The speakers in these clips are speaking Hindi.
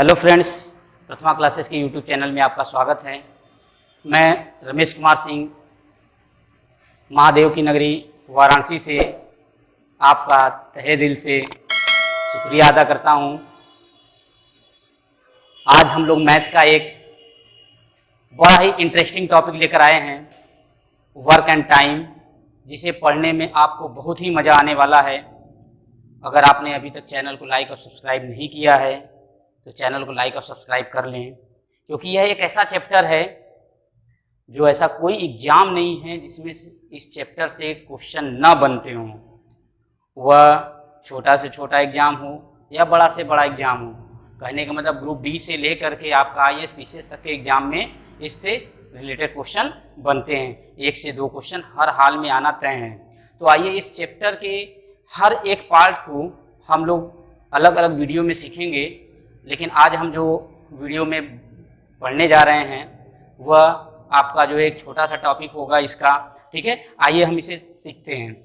हेलो फ्रेंड्स, प्रथमा क्लासेस के यूट्यूब चैनल में आपका स्वागत है। मैं रमेश कुमार सिंह महादेव की नगरी वाराणसी से आपका तहे दिल से शुक्रिया अदा करता हूं। आज हम लोग मैथ का एक बड़ा ही इंटरेस्टिंग टॉपिक लेकर आए हैं, वर्क एंड टाइम, जिसे पढ़ने में आपको बहुत ही मज़ा आने वाला है। अगर आपने अभी तक चैनल को लाइक और सब्सक्राइब नहीं किया है तो चैनल को लाइक और सब्सक्राइब कर लें, क्योंकि यह एक ऐसा चैप्टर है जो ऐसा कोई एग्जाम नहीं है जिसमें इस चैप्टर से क्वेश्चन ना बनते हों। वह छोटा से छोटा एग्जाम हो या बड़ा से बड़ा एग्जाम हो, कहने का मतलब ग्रुप डी से लेकर के आपका IAS PCS तक के एग्जाम में इससे रिलेटेड क्वेश्चन बनते हैं। 1 से 2 क्वेश्चन हर हाल में आना तय है। तो आइए इस चैप्टर के हर एक पार्ट को हम लोग अलग अलग वीडियो में सीखेंगे, लेकिन आज हम जो वीडियो में पढ़ने जा रहे हैं वह आपका जो एक छोटा सा टॉपिक होगा इसका, ठीक है। आइए हम इसे सीखते हैं।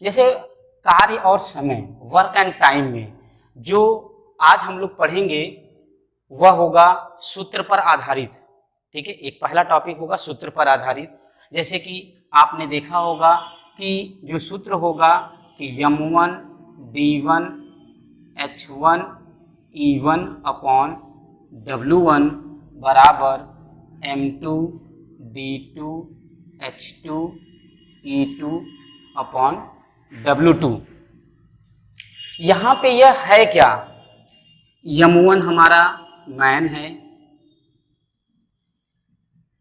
जैसे कार्य और समय, वर्क एंड टाइम में जो आज हम लोग पढ़ेंगे वह होगा सूत्र पर आधारित, ठीक है। एक पहला टॉपिक होगा सूत्र पर आधारित। जैसे कि आपने देखा होगा कि जो सूत्र होगा कि M1 D1 H1 E1 upon W1 बराबर M2 D2 H2 E2 upon W2। यहाँ पे यह है क्या? M1 हमारा मैन है,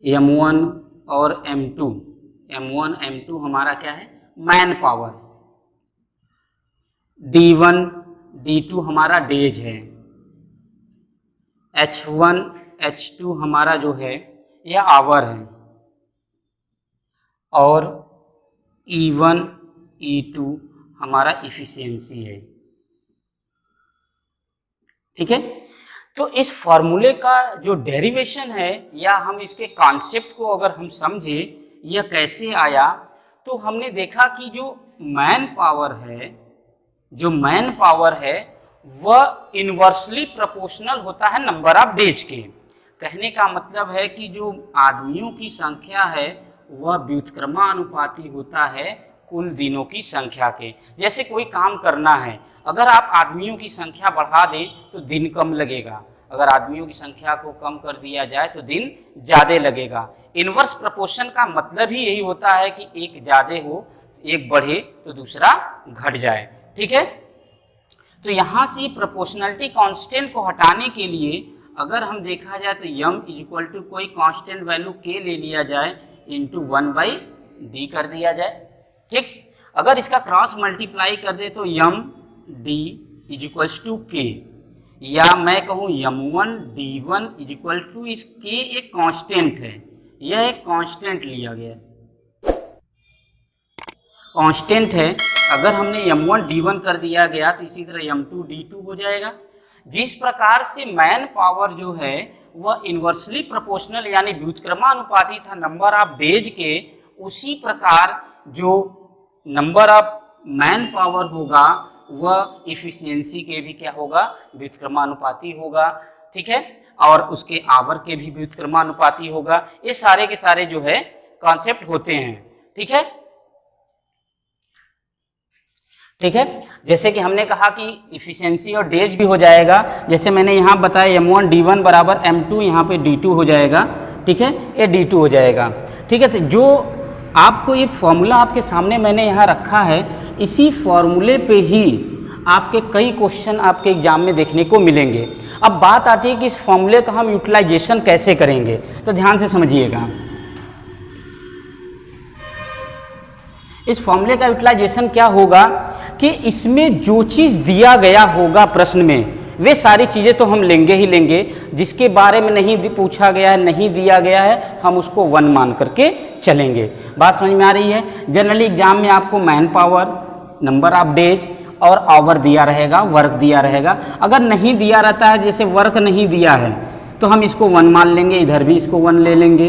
M1 और M1 M2 हमारा क्या है? Man power. D1 D2 हमारा डेज है। H1 H2 हमारा जो है यह आवर है, और E1 E2 हमारा इफिशियंसी है, ठीक है। तो इस फॉर्मूले का जो डेरिवेशन है या हम इसके कॉन्सेप्ट को अगर हम समझे यह कैसे आया, तो हमने देखा कि जो मैन पावर है वह इनवर्सली प्रोपोर्शनल होता है नंबर ऑफ डेज के। कहने का मतलब है कि जो आदमियों की संख्या है वह व्युत्क्रमानुपाती होता है कुल दिनों की संख्या के। जैसे कोई काम करना है, अगर आप आदमियों की संख्या बढ़ा दें तो दिन कम लगेगा, अगर आदमियों की संख्या को कम कर दिया जाए तो दिन ज़्यादा लगेगा। इनवर्स प्रोपोर्शन का मतलब ही यही होता है कि एक ज़्यादा हो, एक बढ़े तो दूसरा घट जाए, ठीक है। तो यहाँ से प्रोपोर्शनलिटी कांस्टेंट को हटाने के लिए अगर हम देखा जाए तो m इक्वल टू कोई कांस्टेंट वैल्यू k ले लिया जाए इंटू 1/d कर दिया जाए, ठीक। अगर इसका क्रॉस मल्टीप्लाई कर दे तो m d equals to k, या मैं कहूँ M1 D1 इक्वल टू इस k एक कांस्टेंट है, यह एक कांस्टेंट लिया गया कांस्टेंट है। अगर हमने M1 D1 कर दिया गया तो इसी तरह M2 D2 हो जाएगा। जिस प्रकार से मैन पावर जो है वह इनवर्सली प्रोपोर्शनल यानी व्युत्क्रमानुपाती था नंबर ऑफ डेज के, उसी प्रकार जो नंबर ऑफ मैन पावर होगा वह इफिशियंसी के भी क्या होगा? व्युत्क्रमानुपाती होगा, ठीक है। और उसके आवर के भी व्युत्क्रमानुपाती होगा। ये सारे के सारे जो है कॉन्सेप्ट होते हैं, ठीक है, ठीक है। जैसे कि हमने कहा कि इफिशियंसी और डेज भी हो जाएगा। जैसे मैंने यहाँ बताया M1 D1 बराबर M2, यहाँ पे D2 हो जाएगा, ठीक है, ये D2 हो जाएगा, ठीक है। तो जो आपको ये फॉर्मूला आपके सामने मैंने यहाँ रखा है, इसी फॉर्मूले पे ही आपके कई क्वेश्चन आपके एग्जाम में देखने को मिलेंगे। अब बात आती है कि इस फॉर्मूले का हम यूटिलाइजेशन कैसे करेंगे, तो ध्यान से समझिएगा। इस फॉर्मूले का यूटिलाइजेशन क्या होगा कि इसमें जो चीज़ दिया गया होगा प्रश्न में वे सारी चीज़ें तो हम लेंगे ही लेंगे, जिसके बारे में नहीं पूछा गया है, नहीं दिया गया है, हम उसको 1 मान करके चलेंगे। बात समझ में आ रही है। जनरली एग्जाम में आपको man power, number of days और आवर दिया रहेगा, वर्क दिया रहेगा। अगर नहीं दिया रहता है, जैसे वर्क नहीं दिया है, तो हम इसको 1 मान लेंगे, इधर भी इसको 1 ले लेंगे।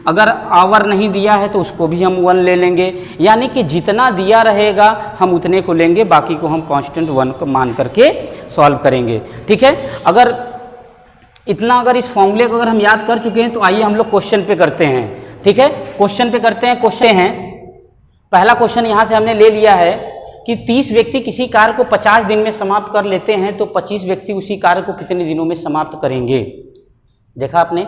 अगर आवर नहीं दिया है तो उसको भी हम 1 ले लेंगे, यानी कि जितना दिया रहेगा हम उतने को लेंगे, बाकी को हम कांस्टेंट 1 को मान करके सॉल्व करेंगे। ठीक है, अगर इस फॉर्मूले को अगर हम याद कर चुके हैं तो आइए हम लोग क्वेश्चन पे करते हैं। ठीक है, क्वेश्चन पे करते हैं। क्वेश्चन है, पहला क्वेश्चन यहाँ से हमने ले लिया है कि 30 व्यक्ति किसी कार्य को 50 दिन में समाप्त कर लेते हैं तो 25 व्यक्ति उसी कार्य को कितने दिनों में समाप्त करेंगे। देखा आपने,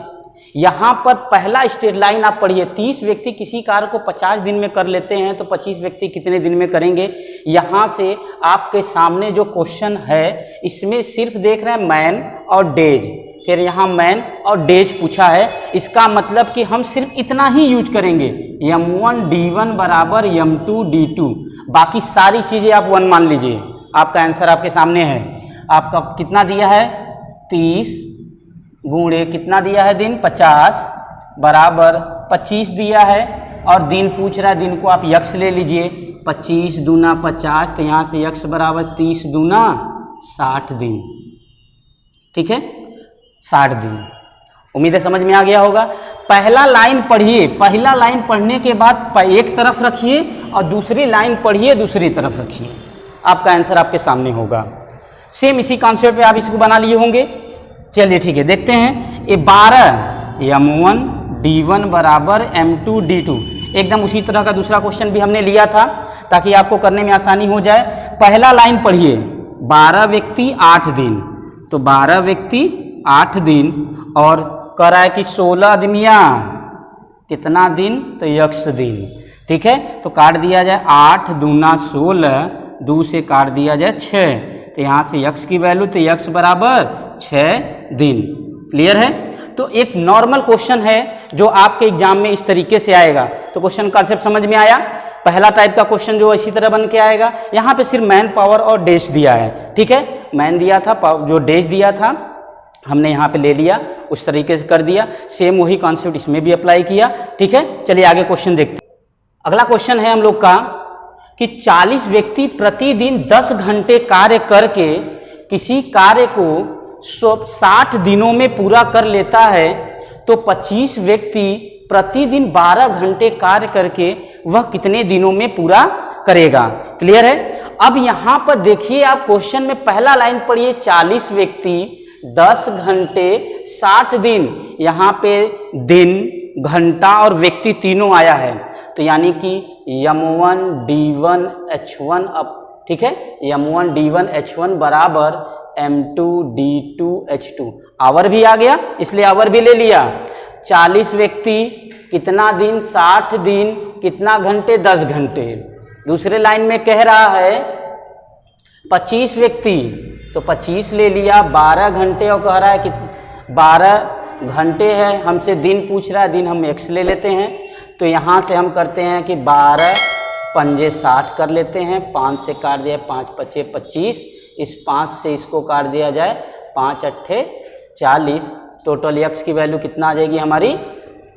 यहाँ पर पहला स्ट्रेट लाइन आप पढ़िए, 30 व्यक्ति किसी कार्य को 50 दिन में कर लेते हैं तो 25 व्यक्ति कितने दिन में करेंगे। यहाँ से आपके सामने जो क्वेश्चन है इसमें सिर्फ देख रहे हैं मैन और डेज, फिर यहाँ मैन और डेज पूछा है, इसका मतलब कि हम सिर्फ इतना ही यूज करेंगे, m1 d1 बराबर m2 d2, बाकी सारी चीजें आप 1 मान लीजिए। आपका आंसर आपके सामने है, आपका कितना दिया है 30 गुणे कितना दिया है दिन 50 बराबर 25 दिया है, और दिन पूछ रहा है, दिन को आप यक्स ले लीजिए, 25 दूना 50, तो यहाँ से यक्स बराबर 30 दूना 60 दिन। ठीक है, 60 दिन। उम्मीद है समझ में आ गया होगा। पहला लाइन पढ़िए, पहला लाइन पढ़ने के बाद एक तरफ रखिए और दूसरी लाइन पढ़िए दूसरी तरफ रखिए, आपका आंसर आपके सामने होगा। सेम इसी कॉन्सेप्ट पे आप इसको बना लिए होंगे। चलिए ठीक है, देखते हैं। ये 12 m1 d1 बराबर m2 d2, एकदम उसी तरह का दूसरा क्वेश्चन भी हमने लिया था ताकि आपको करने में आसानी हो जाए। पहला लाइन पढ़िए, 12 व्यक्ति 8 दिन, तो 12 व्यक्ति 8 दिन, और कह रहा है कि 16 आदमियाँ कितना दिन, तो यक्स दिन। ठीक है, तो काट दिया जाए 8 दूना 16, 2 से काट दिया जाए 6, तो यहाँ से यक्स की वैल्यू, तो यक्स बराबर 6 दिन। क्लियर है। तो एक नॉर्मल क्वेश्चन है जो आपके एग्जाम में इस तरीके से आएगा। तो क्वेश्चन कॉन्सेप्ट समझ में आया। पहला टाइप का क्वेश्चन जो इसी तरह बन के आएगा, यहाँ पे सिर्फ मैन पावर और डेज दिया है। ठीक है, मैन दिया था, जो डेज दिया था हमने यहाँ पे ले लिया, उस तरीके से कर दिया। सेम वही कॉन्सेप्ट इसमें भी अप्लाई किया। ठीक है, चलिए आगे क्वेश्चन देखते हैं। अगला क्वेश्चन है हम लोग का कि 40 व्यक्ति प्रतिदिन 10 घंटे कार्य करके किसी कार्य को 60 दिनों में पूरा कर लेता है, तो 25 व्यक्ति प्रतिदिन 12 घंटे कार्य करके वह कितने दिनों में पूरा करेगा। क्लियर है। अब यहाँ पर देखिए, आप क्वेश्चन में पहला लाइन पढ़िए, 40 व्यक्ति 10 घंटे 60 दिन, यहाँ पे दिन घंटा और व्यक्ति तीनों आया है, तो यानी कि m1 d1 h1 अब, ठीक है, m1 d1 h1 बराबर m2 d2 h2। आवर भी आ गया इसलिए आवर भी ले लिया। 40 व्यक्ति कितना दिन, 60 दिन, कितना घंटे, 10 घंटे। दूसरे लाइन में कह रहा है 25 व्यक्ति, तो 25 ले लिया, 12 घंटे, और कह रहा है कि 12 घंटे है, हमसे दिन पूछ रहा है, दिन हम x ले लेते हैं, तो यहाँ से हम करते हैं कि 12 पंजे 60 कर लेते हैं, 5 से काट दिया, 5 पचे 25, इस 5 से इसको काट दिया जाए, 5 अट्ठे 40, टोटल x की वैल्यू कितना आ जाएगी हमारी,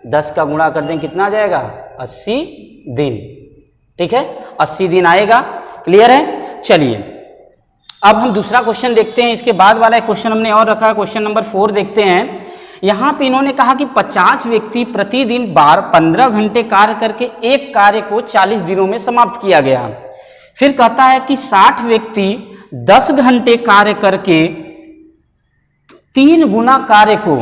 10 का गुणा कर दें कितना आ जाएगा, 80 दिन। ठीक है, 80 दिन आएगा। क्लियर है। चलिए अब हम दूसरा क्वेश्चन देखते हैं। इसके बाद वाला क्वेश्चन हमने और रखा है, क्वेश्चन नंबर 4 देखते हैं। यहाँ पे इन्होंने कहा कि 50 व्यक्ति प्रतिदिन 15 घंटे कार्य करके एक कार्य को 40 दिनों में समाप्त किया गया। फिर कहता है कि 60 व्यक्ति 10 घंटे कार्य करके 3 गुना कार्य को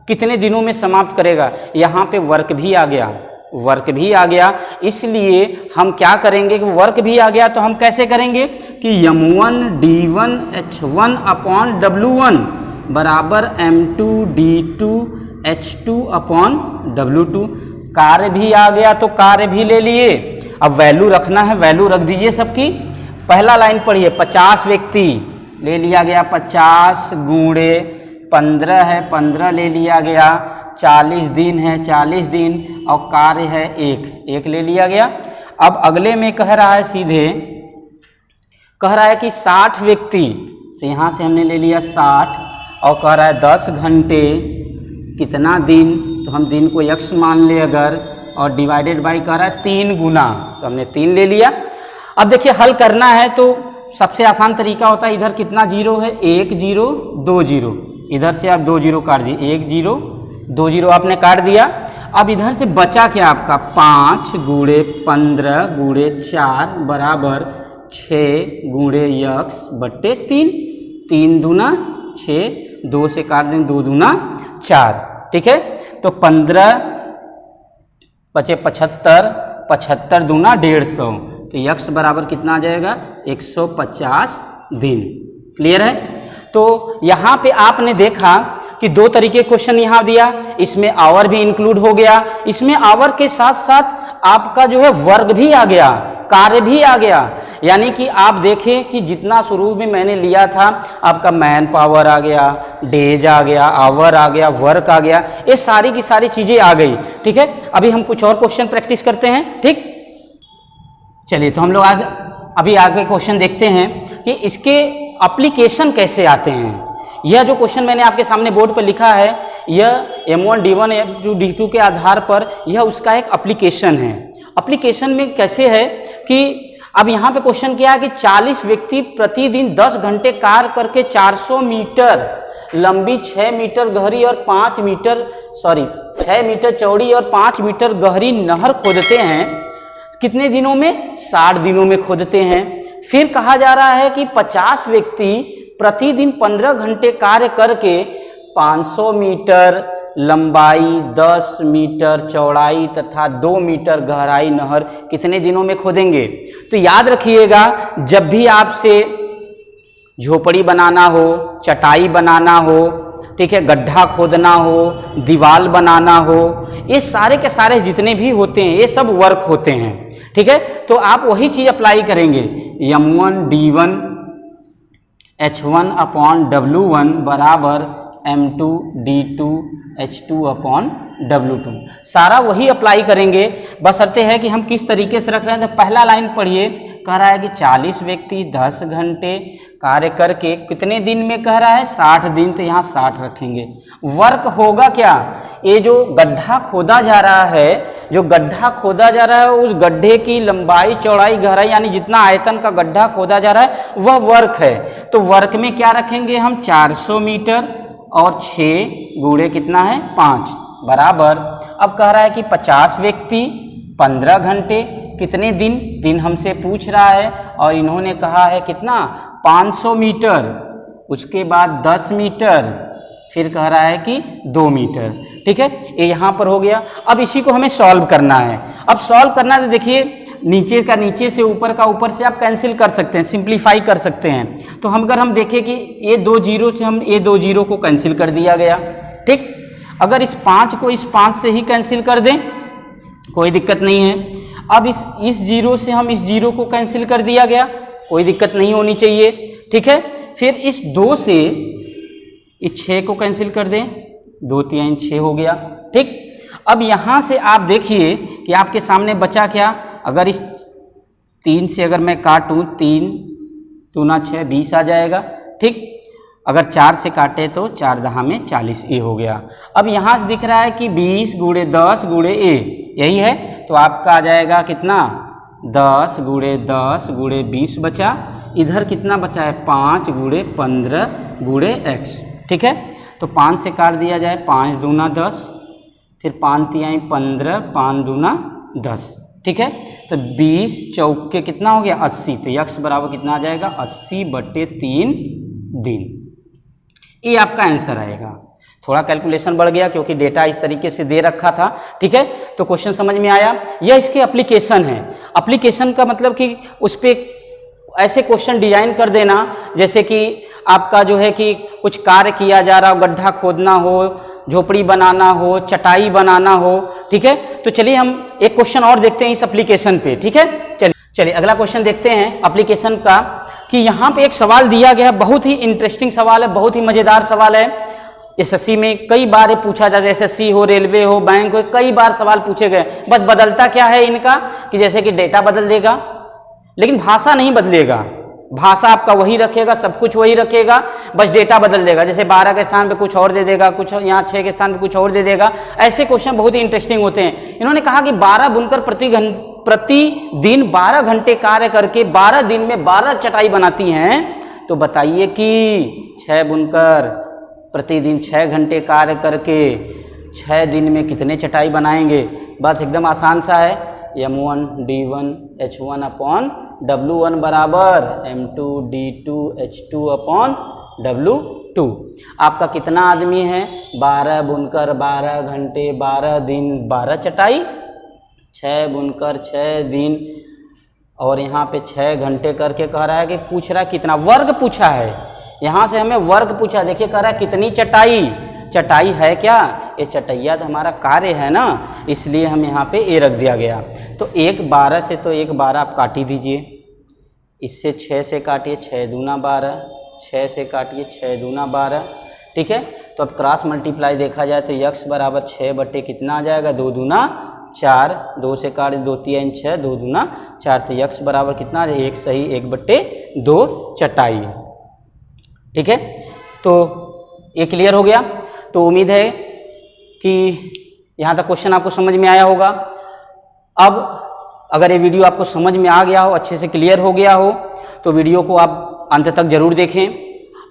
कितने दिनों में समाप्त करेगा। यहाँ पे वर्क भी आ गया, वर्क भी आ गया, इसलिए हम क्या करेंगे कि वर्क भी आ गया तो हम कैसे करेंगे कि m1 d1 h1 upon w1 बराबर m2 d2 h2 upon w2। कार्य भी आ गया तो कार्य भी ले लिए। अब वैल्यू रखना है, वैल्यू रख दीजिए सबकी। पहला लाइन पढ़िए, 50 व्यक्ति ले लिया गया, 50 गुणे 15 है, 15 ले लिया गया, 40 दिन है, 40 दिन, और कार्य है एक ले लिया गया। अब अगले में कह रहा है, सीधे कह रहा है कि 60 व्यक्ति, तो यहाँ से हमने ले लिया 60, और कह रहा है 10 घंटे कितना दिन, तो हम दिन को x मान ले अगर, और डिवाइडेड बाई कह रहा है 3 गुना, तो हमने 3 ले लिया। अब देखिए हल करना है तो सबसे आसान तरीका होता है, इधर कितना जीरो है, 1 0 2 0, इधर से आप 2 0 काट दिए, 1 0 2 जीरो आपने काट दिया। अब इधर से बचा क्या आपका 5 गुणे 15 गुणे 4 बराबर 6 गुणे यक्स बट्टे 3। 3 दूना 6, 2 से काट दें 2 दूना 4। ठीक है, तो 15 बचे 75, 75 दूना 150, तो यक्स बराबर कितना आ जाएगा 150 दिन। क्लियर है। तो यहाँ पे आपने देखा कि 2 तरीके क्वेश्चन यहाँ दिया, इसमें आवर भी इंक्लूड हो गया, इसमें आवर के साथ साथ आपका जो है वर्ग भी आ गया, कार्य भी आ गया। यानी कि आप देखें कि जितना शुरू में मैंने लिया था आपका मैन पावर आ गया, डेज आ गया, आवर आ गया, वर्क आ गया, ये सारी की सारी चीजें आ गई। ठीक है, अभी हम कुछ और क्वेश्चन प्रैक्टिस करते हैं। ठीक, चलिए तो हम लोग आज अभी आगे क्वेश्चन देखते हैं कि इसके एप्लीकेशन कैसे आते हैं। यह जो क्वेश्चन मैंने आपके सामने बोर्ड पर लिखा है, यह M1 D1 M2 D2 के आधार पर यह उसका एक एप्लीकेशन है। एप्लीकेशन में कैसे है कि अब यहाँ पे क्वेश्चन क्या है कि 40 व्यक्ति प्रतिदिन 10 घंटे कार्य करके 400 मीटर लंबी 6 मीटर गहरी और 6 मीटर चौड़ी और 5 मीटर गहरी नहर खोदते हैं। कितने दिनों में? 60 दिनों में खोदते हैं। फिर कहा जा रहा है कि 50 व्यक्ति प्रतिदिन 15 घंटे कार्य करके 500 मीटर लंबाई, 10 मीटर चौड़ाई तथा 2 मीटर गहराई नहर कितने दिनों में खोदेंगे। तो याद रखिएगा, जब भी आपसे झोपड़ी बनाना हो, चटाई बनाना हो, ठीक है, गड्ढा खोदना हो, दीवार बनाना हो, ये सारे के सारे जितने भी होते हैं ये सब वर्क होते हैं। ठीक है, तो आप वही चीज अप्लाई करेंगे। M1 D1 H1 upon W1 बराबर M2 D2 H2 upon W2, सारा वही अप्लाई करेंगे। बशर्ते है कि हम किस तरीके से रख रहे हैं। तो पहला लाइन पढ़िए, कह रहा है कि 40 व्यक्ति 10 घंटे कार्य करके कितने दिन में कह रहा है 60 दिन, तो यहाँ 60 रखेंगे। वर्क होगा क्या? ये जो गड्ढा खोदा जा रहा है, जो गड्ढा खोदा जा रहा है उस गड्ढे की लंबाई चौड़ाई गहराई यानी जितना आयतन का गड्ढा खोदा जा रहा है वह वर्क है। तो वर्क में क्या रखेंगे हम 400 मीटर और 6 गुणे कितना है 5 बराबर। अब कह रहा है कि 50 व्यक्ति 15 घंटे कितने दिन, दिन हमसे पूछ रहा है और इन्होंने कहा है कितना 500 मीटर, उसके बाद 10 मीटर, फिर कह रहा है कि 2 मीटर। ठीक है, ये यहाँ पर हो गया। अब इसी को हमें सॉल्व करना है। अब सॉल्व करना है तो देखिए, नीचे का नीचे से ऊपर का ऊपर से आप कैंसिल कर सकते हैं, सिंप्लीफाई कर सकते हैं। तो अगर हम देखें कि ये 2 जीरो से हम ये 2 जीरो को कैंसिल कर दिया गया। ठीक, अगर इस 5 को इस 5 से ही कैंसिल कर दें कोई दिक्कत नहीं है। अब इस जीरो से हम इस जीरो को कैंसिल कर दिया गया, कोई दिक्कत नहीं होनी चाहिए। ठीक है, फिर इस 2 से इस 6 को कैंसिल कर दें, 2 3 6 हो गया। ठीक, अब यहाँ से आप देखिए कि आपके सामने बचा क्या। अगर इस 3 से अगर मैं काटूं, 3 दूना 6 20 आ जाएगा। ठीक, अगर 4 से काटे तो 4 दहा में 40 ए हो गया। अब यहाँ से दिख रहा है कि 20 गुणे 10 गुणे ए, यही है। तो आपका आ जाएगा कितना 10 गुणे 10 गुणे 20 बचा। इधर कितना बचा है 5 गुणे 15 गुणे x। ठीक है, तो 5 से काट दिया जाए, 5 दूना 10, फिर 5 तिहाई 15, 5 दूना 10। ठीक है, तो 20 चौके कितना हो गया 80, तो x बराबर कितना आ जाएगा 80/3 दिन। ये आपका आंसर आएगा। थोड़ा कैलकुलेशन बढ़ गया क्योंकि डेटा इस तरीके से दे रखा था। ठीक है, तो क्वेश्चन समझ में आया। यह इसके एप्लीकेशन है। एप्लीकेशन का मतलब कि उस पर ऐसे क्वेश्चन डिजाइन कर देना जैसे कि आपका जो है कि कुछ कार्य किया जा रहा हो, गड्ढा खोदना हो, झोपड़ी बनाना हो, चटाई बनाना हो। ठीक है, तो चलिए हम एक क्वेश्चन और देखते हैं इस एप्लीकेशन पे। ठीक है, चलिए अगला क्वेश्चन देखते हैं एप्लीकेशन का, कि यहाँ पे एक सवाल दिया गया है, बहुत ही इंटरेस्टिंग सवाल है, बहुत ही मजेदार सवाल है। एसएससी में कई बार ये पूछा जाता है, एसएससी हो, रेलवे हो, बैंक हो, कई बार सवाल पूछे गए। बस बदलता क्या है इनका कि जैसे कि डेटा बदल देगा लेकिन भाषा नहीं बदलेगा। भाषा आपका वही रखेगा, सब कुछ वही रखेगा, बस डेटा बदल देगा। जैसे 12 के स्थान पे कुछ और दे देगा, कुछ यहाँ 6 के स्थान पे कुछ और दे देगा। ऐसे क्वेश्चन बहुत ही इंटरेस्टिंग होते हैं। इन्होंने कहा कि 12 बुनकर प्रतिदिन 12 घंटे कार्य करके 12 दिन में 12 चटाई बनाती हैं। तो बताइए कि 6 बुनकर प्रतिदिन 6 घंटे कार्य करके 6 दिन में कितने चटाई बनाएंगे? बस एकदम आसान सा है, m1 d1 h1 upon w1 बराबर m2 d2 h2 upon w2। आपका कितना आदमी है? 12 बुनकर 12 घंटे 12 दिन 12 चटाई, 6 बुनकर 6 दिन, और यहाँ पे 6 घंटे करके कह रहा है कि पूछ रहा है कितना, वर्ग पूछा है, यहाँ से हमें वर्ग पूछा। देखिए कह रहा है कितनी चटाई, चटाई है क्या? ये चटैया तो हमारा कार्य है ना, इसलिए हम यहाँ पे ए रख दिया गया। तो 1 12 से तो 1 12 आप काट ही दीजिए, इससे 6 से काटिए 6 दूना 12, 6 से काटिए 6 दूना 12, ठीक है। तो अब क्रॉस मल्टीप्लाई देखा जाए तो x बराबर 6 बटे कितना आ जाएगा? 2 दूना 4, 2 से काट 2 3 6, 2 दूना 4, तो x बराबर कितना? 1 सही 1 बटे 2 चटाई, ठीक है। तो ये क्लियर हो गया। तो उम्मीद है कि यहाँ तक क्वेश्चन आपको समझ में आया होगा। अब अगर ये वीडियो आपको समझ में आ गया हो, अच्छे से क्लियर हो गया हो, तो वीडियो को आप अंत तक जरूर देखें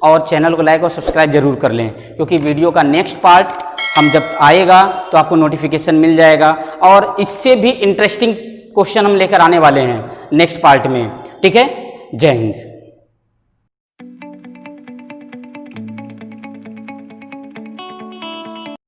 और चैनल को लाइक और सब्सक्राइब जरूर कर लें, क्योंकि वीडियो का नेक्स्ट पार्ट हम जब आएगा तो आपको नोटिफिकेशन मिल जाएगा, और इससे भी इंटरेस्टिंग क्वेश्चन हम लेकर आने वाले हैं नेक्स्ट पार्ट में, ठीक है। जय हिंद।